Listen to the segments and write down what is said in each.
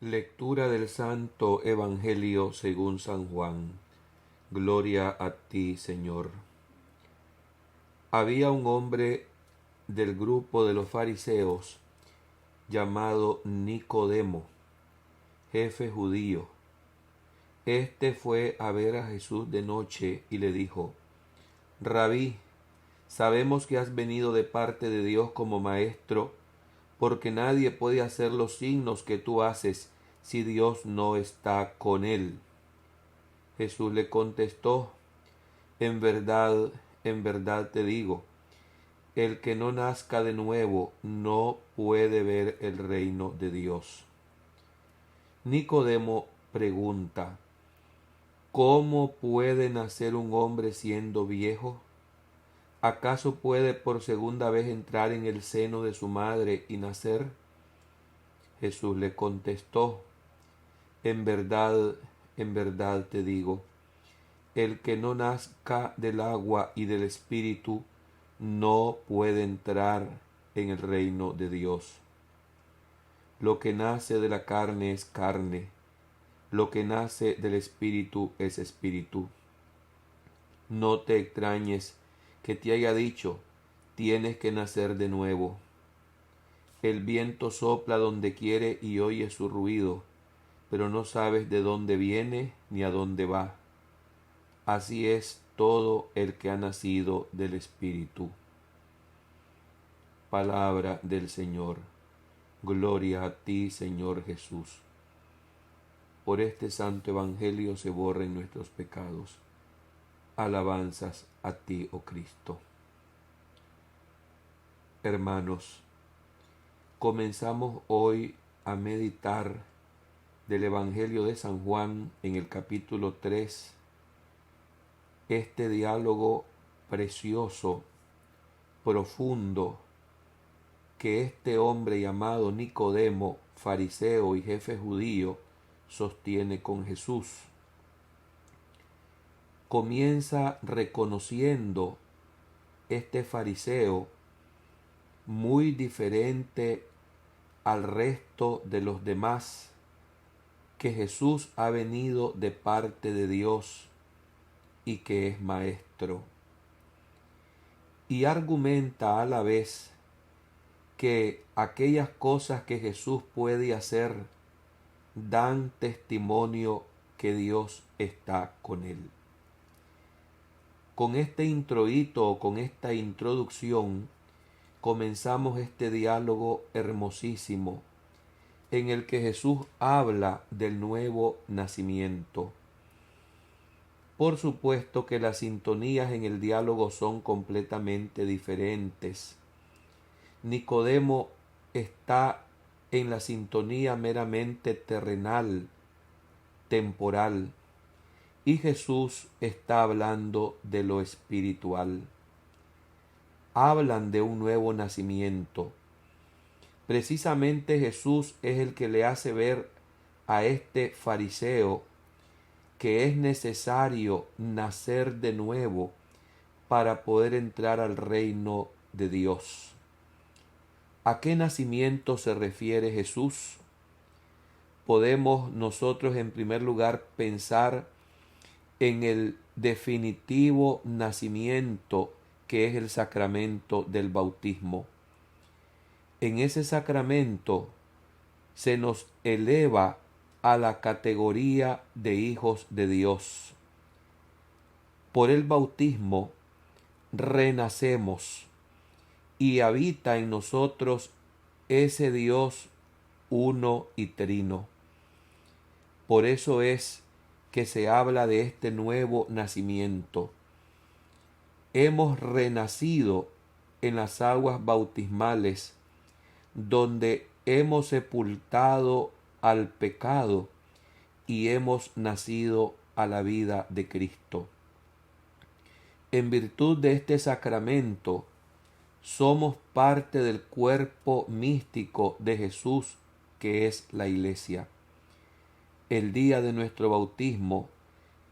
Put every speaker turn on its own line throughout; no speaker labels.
Lectura del Santo Evangelio según San Juan. Gloria a ti, Señor. Había un hombre del grupo de los fariseos llamado Nicodemo, jefe judío. Este fue a ver a Jesús de noche y le dijo: Rabí, sabemos que has venido de parte de Dios como maestro, porque nadie puede hacer los signos que tú haces si Dios no está con él. Jesús le contestó: en verdad te digo, el que no nazca de nuevo no puede ver el reino de Dios. Nicodemo pregunta: ¿Cómo puede nacer un hombre siendo viejo? ¿Acaso puede por segunda vez entrar en el seno de su madre y nacer? Jesús le contestó: en verdad te digo, el que no nazca del agua y del Espíritu no puede entrar en el reino de Dios. Lo que nace de la carne es carne, lo que nace del Espíritu es espíritu. No te extrañes que te haya dicho: tienes que nacer de nuevo. El viento sopla donde quiere y oyes su ruido, pero no sabes de dónde viene ni a dónde va. Así es todo el que ha nacido del Espíritu. Palabra del Señor. Gloria a ti, Señor Jesús. Por este santo evangelio se borren nuestros pecados. Alabanzas a ti, oh Cristo. Hermanos, comenzamos hoy a meditar del Evangelio de San Juan en el capítulo 3, este diálogo precioso, profundo, que este hombre llamado Nicodemo, fariseo y jefe judío, sostiene con Jesús. Comienza reconociendo este fariseo muy diferente al resto de los demás, que Jesús ha venido de parte de Dios y que es maestro. Y argumenta a la vez que aquellas cosas que Jesús puede hacer dan testimonio que Dios está con él. Con este introito, con esta introducción, comenzamos este diálogo hermosísimo en el que Jesús habla del nuevo nacimiento. Por supuesto que las sintonías en el diálogo son completamente diferentes. Nicodemo está en la sintonía meramente terrenal, temporal, y Jesús está hablando de lo espiritual. Hablan de un nuevo nacimiento. Precisamente Jesús es el que le hace ver a este fariseo que es necesario nacer de nuevo para poder entrar al reino de Dios. ¿A qué nacimiento se refiere Jesús? Podemos nosotros en primer lugar pensar en el definitivo nacimiento que es el sacramento del bautismo. En ese sacramento se nos eleva a la categoría de hijos de Dios. Por el bautismo renacemos y habita en nosotros ese Dios uno y trino. Por eso es que se habla de este nuevo nacimiento. Hemos renacido en las aguas bautismales, donde hemos sepultado al pecado y hemos nacido a la vida de Cristo. En virtud de este sacramento, somos parte del cuerpo místico de Jesús, que es la Iglesia. El día de nuestro bautismo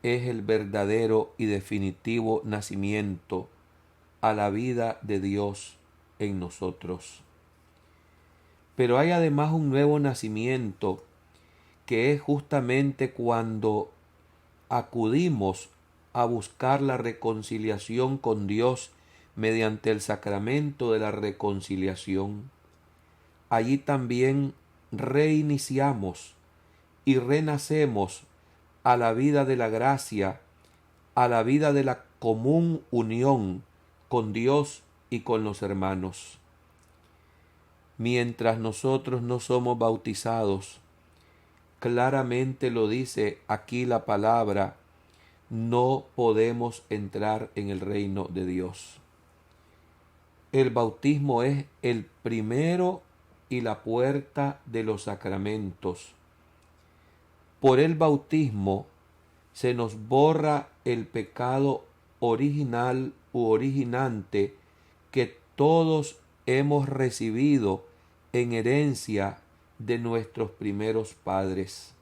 es el verdadero y definitivo nacimiento a la vida de Dios en nosotros. Pero hay además un nuevo nacimiento que es justamente cuando acudimos a buscar la reconciliación con Dios mediante el sacramento de la reconciliación. Allí también reiniciamos y renacemos a la vida de la gracia, a la vida de la común unión con Dios y con los hermanos. Mientras nosotros no somos bautizados, claramente lo dice aquí la palabra, no podemos entrar en el reino de Dios. El bautismo es el primero y la puerta de los sacramentos. Por el bautismo se nos borra el pecado original u originante que todos hemos recibido en herencia de nuestros primeros padres.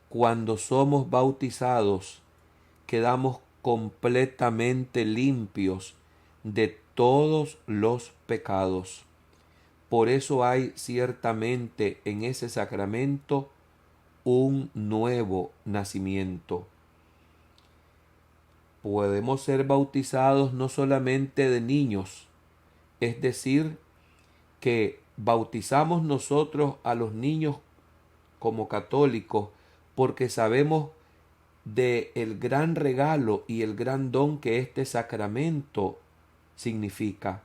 Cuando somos bautizados, quedamos completamente limpios de todos los pecados. Por eso hay ciertamente en ese sacramento un nuevo nacimiento. Podemos ser bautizados no solamente de niños, es decir, que bautizamos nosotros a los niños como católicos porque sabemos de el gran regalo y el gran don que este sacramento significa.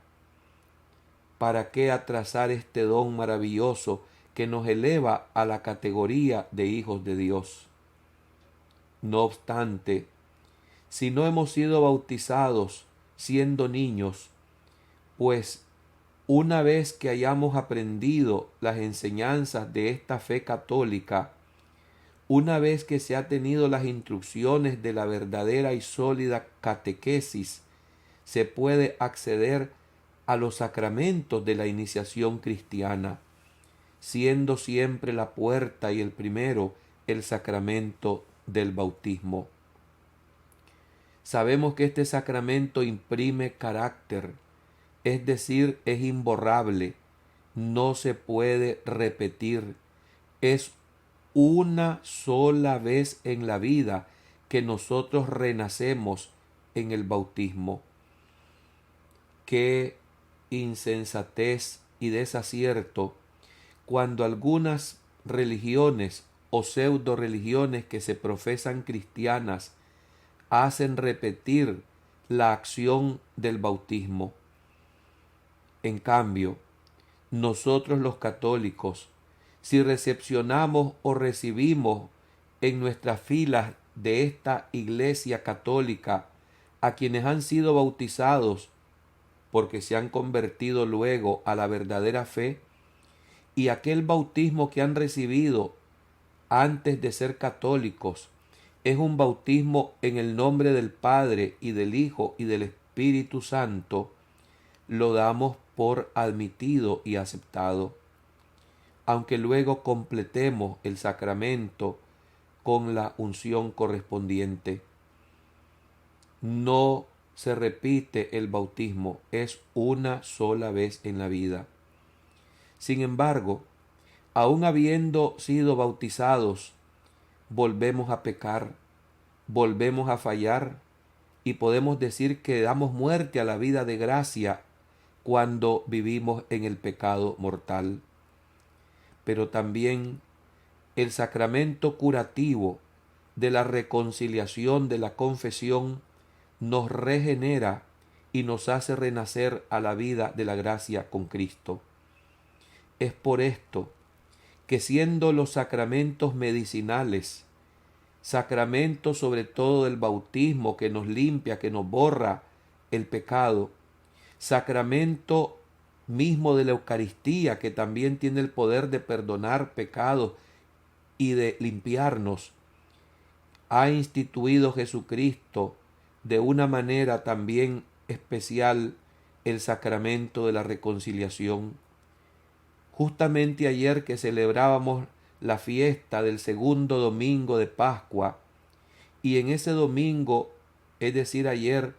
¿Para qué atrasar este don maravilloso que nos eleva a la categoría de hijos de Dios? No obstante, si no hemos sido bautizados siendo niños, pues una vez que hayamos aprendido las enseñanzas de esta fe católica, una vez que se ha tenido las instrucciones de la verdadera y sólida catequesis, se puede acceder a los sacramentos de la iniciación cristiana, siendo siempre la puerta y el primero el sacramento del bautismo. Sabemos que este sacramento imprime carácter, es decir, es imborrable, no se puede repetir, es una sola vez en la vida que nosotros renacemos en el bautismo. Qué insensatez y desacierto cuando algunas religiones o pseudo religiones que se profesan cristianas hacen repetir la acción del bautismo. En cambio, nosotros los católicos, si recepcionamos o recibimos en nuestras filas de esta Iglesia católica a quienes han sido bautizados porque se han convertido luego a la verdadera fe, y aquel bautismo que han recibido antes de ser católicos es un bautismo en el nombre del Padre y del Hijo y del Espíritu Santo, lo damos por admitido y aceptado, aunque luego completemos el sacramento con la unción correspondiente. No se repite el bautismo, es una sola vez en la vida. Sin embargo, aun habiendo sido bautizados, volvemos a pecar, volvemos a fallar y podemos decir que damos muerte a la vida de gracia cuando vivimos en el pecado mortal. Pero también el sacramento curativo de la reconciliación, de la confesión, nos regenera y nos hace renacer a la vida de la gracia con Cristo. Es por esto que siendo los sacramentos medicinales, sacramentos sobre todo del bautismo que nos limpia, que nos borra el pecado, sacramento mismo de la Eucaristía que también tiene el poder de perdonar pecados y de limpiarnos, ha instituido Jesucristo de una manera también especial el sacramento de la reconciliación. Justamente ayer que celebrábamos la fiesta del segundo domingo de Pascua, y en ese domingo, es decir, ayer,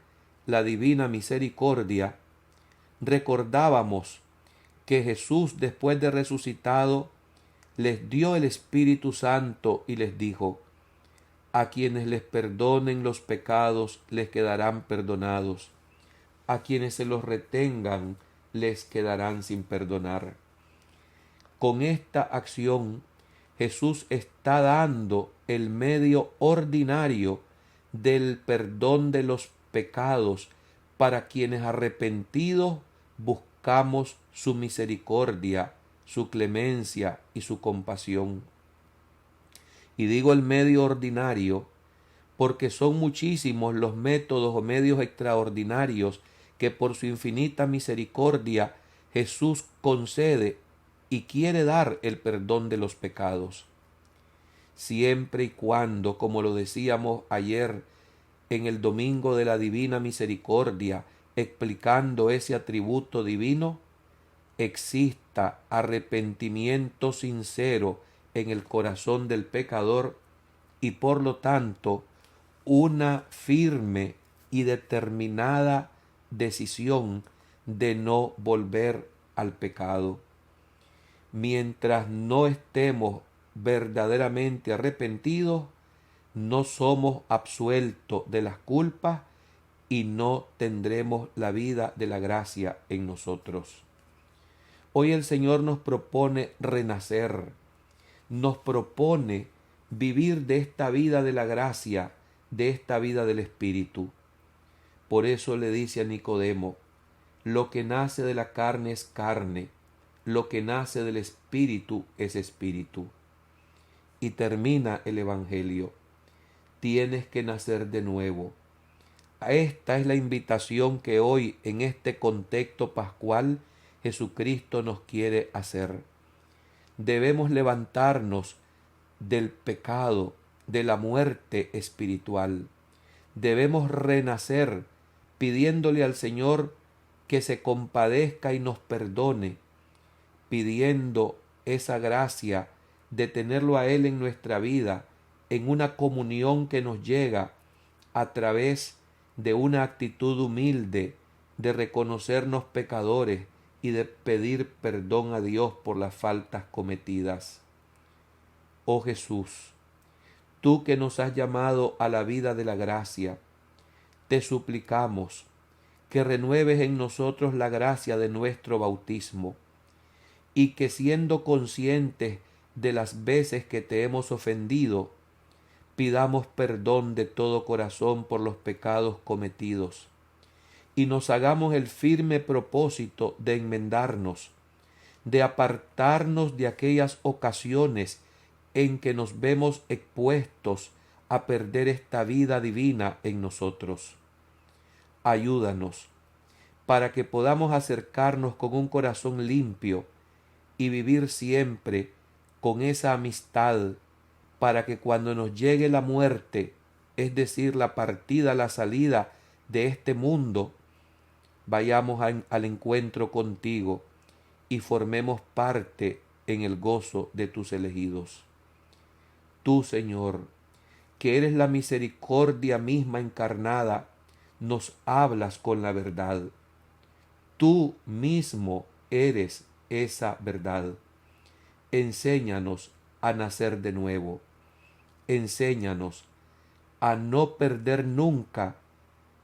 la Divina Misericordia, recordábamos que Jesús, después de resucitado, les dio el Espíritu Santo y les dijo: a quienes les perdonen los pecados les quedarán perdonados, a quienes se los retengan les quedarán sin perdonar. Con esta acción, Jesús está dando el medio ordinario del perdón de los pecados para quienes arrepentidos buscamos su misericordia, su clemencia y su compasión. Y digo el medio ordinario porque son muchísimos los métodos o medios extraordinarios que por su infinita misericordia Jesús concede y quiere dar el perdón de los pecados. Siempre y cuando, como lo decíamos ayer en el Domingo de la Divina Misericordia, explicando ese atributo divino, exista arrepentimiento sincero en el corazón del pecador y por lo tanto una firme y determinada decisión de no volver al pecado. Mientras no estemos verdaderamente arrepentidos, no somos absueltos de las culpas y no tendremos la vida de la gracia en nosotros. Hoy el Señor nos propone renacer, nos propone vivir de esta vida de la gracia, de esta vida del Espíritu. Por eso le dice a Nicodemo: lo que nace de la carne es carne, lo que nace del Espíritu es espíritu. Y termina el Evangelio: tienes que nacer de nuevo. Esta es la invitación que hoy, en este contexto pascual, Jesucristo nos quiere hacer. Debemos levantarnos del pecado, de la muerte espiritual. Debemos renacer pidiéndole al Señor que se compadezca y nos perdone, pidiendo esa gracia de tenerlo a Él en nuestra vida, en una comunión que nos llega a través de una actitud humilde, de reconocernos pecadores y de pedir perdón a Dios por las faltas cometidas. Oh Jesús, tú que nos has llamado a la vida de la gracia, te suplicamos que renueves en nosotros la gracia de nuestro bautismo y que, siendo conscientes de las veces que te hemos ofendido, pidamos perdón de todo corazón por los pecados cometidos y nos hagamos el firme propósito de enmendarnos, de apartarnos de aquellas ocasiones en que nos vemos expuestos a perder esta vida divina en nosotros. Ayúdanos para que podamos acercarnos con un corazón limpio y vivir siempre con esa amistad, para que cuando nos llegue la muerte, es decir, la partida, la salida de este mundo, vayamos al encuentro contigo y formemos parte en el gozo de tus elegidos. Tú, Señor, que eres la misericordia misma encarnada, nos hablas con la verdad. Tú mismo eres esa verdad. Enséñanos a nacer de nuevo. Enséñanos a no perder nunca,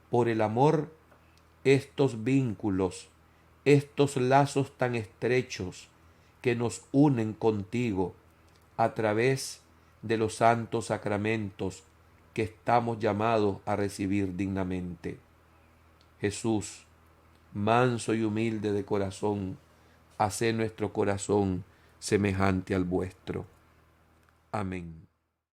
por el amor, estos vínculos, estos lazos tan estrechos que nos unen contigo a través de los santos sacramentos que estamos llamados a recibir dignamente. Jesús, manso y humilde de corazón, hace nuestro corazón semejante al vuestro. Amén.